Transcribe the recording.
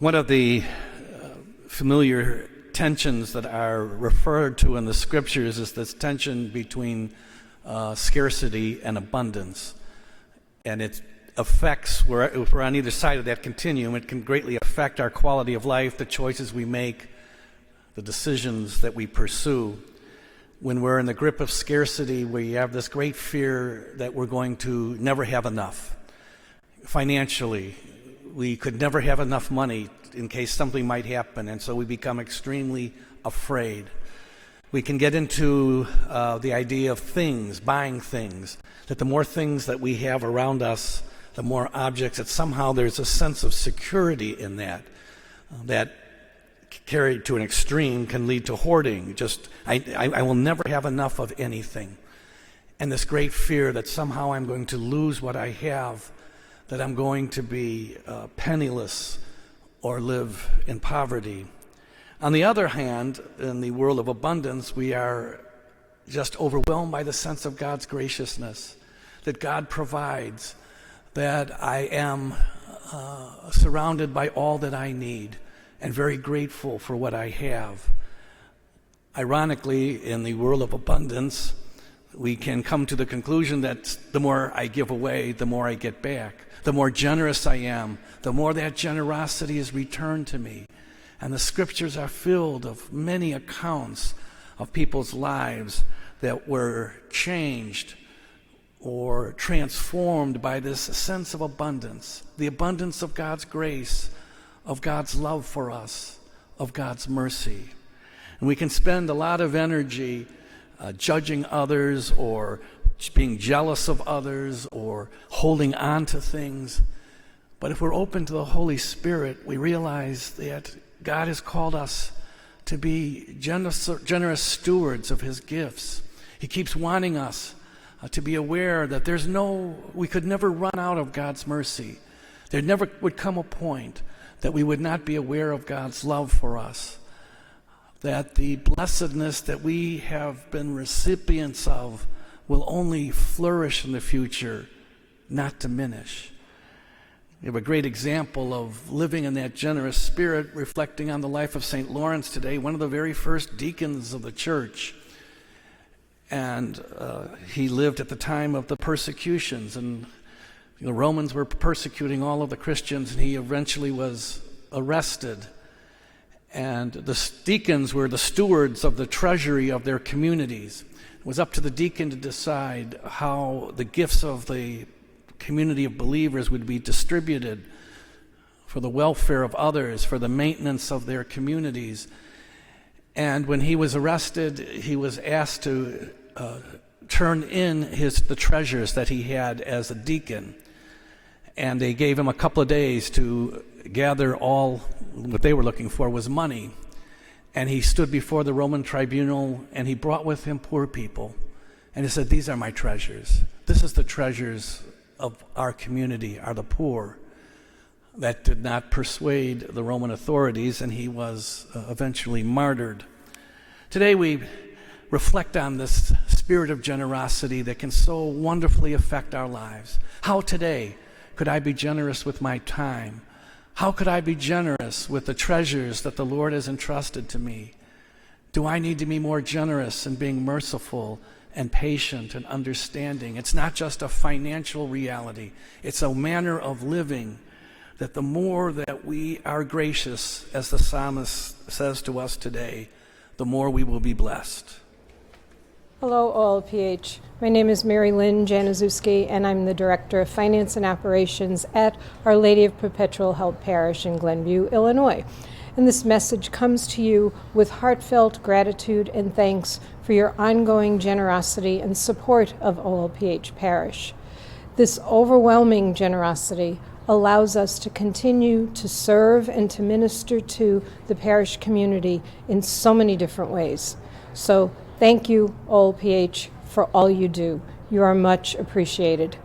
One of the familiar tensions that are referred to in the scriptures is this tension between scarcity and abundance. And it affects, if we're on either side of that continuum, it can greatly affect our quality of life, the choices we make, the decisions that we pursue. When we're in the grip of scarcity, we have this great fear that we're going to never have enough. Financially, we could never have enough money in case something might happen, and so we become extremely afraid. We can get into the idea of things, buying things, that the more things that we have around us, the more objects, that somehow there's a sense of security in that, that carried to an extreme can lead to hoarding. I will never have enough of anything. And this great fear that somehow I'm going to lose what I have, that I'm going to be penniless or live in poverty. On the other hand, in the world of abundance, we are just overwhelmed by the sense of God's graciousness, that God provides, that I am surrounded by all that I need, and very grateful for what I have. Ironically, in the world of abundance, we can come to the conclusion that the more I give away, the more I get back. The more generous I am, the more that generosity is returned to me. And the scriptures are filled of many accounts of people's lives that were changed or transformed by this sense of abundance, the abundance of God's grace, of God's love for us, of God's mercy. And we can spend a lot of energy judging others or being jealous of others or holding on to things. But if we're open to the Holy Spirit, we realize that God has called us to be generous stewards of His gifts. He keeps wanting us to be aware that we could never run out of God's mercy. There never would come a point that we would not be aware of God's love for us, that the blessedness that we have been recipients of will only flourish in the future, not diminish. We have a great example of living in that generous spirit, reflecting on the life of St. Lawrence today, one of the very first deacons of the church. And he lived at the time of the persecutions, and the Romans were persecuting all of the Christians, and he eventually was arrested. And the deacons were the stewards of the treasury of their communities. It was up to the deacon to decide how the gifts of the community of believers would be distributed for the welfare of others, for the maintenance of their communities. And when he was arrested, he was asked to turn in the treasures that he had as a deacon. And they gave him a couple of days to gather all what they were looking for was money. And he stood before the Roman tribunal, and he brought with him poor people. And he said, "These are my treasures. This is the treasures of our community, are the poor." That did not persuade the Roman authorities, and he was eventually martyred. Today we reflect on this spirit of generosity that can so wonderfully affect our lives. How today could I be generous with my time? How could I be generous with the treasures that the Lord has entrusted to me? Do I need to be more generous in being merciful and patient and understanding? It's not just a financial reality. It's a manner of living that the more that we are gracious, as the psalmist says to us today, the more we will be blessed. Hello, OLPH. My name is Mary Lynn Januszewski, and I'm the Director of Finance and Operations at Our Lady of Perpetual Help Parish in Glenview, Illinois. And this message comes to you with heartfelt gratitude and thanks for your ongoing generosity and support of OLPH Parish. This overwhelming generosity allows us to continue to serve and to minister to the parish community in so many different ways. So thank you, OLPH, for all you do. You are much appreciated.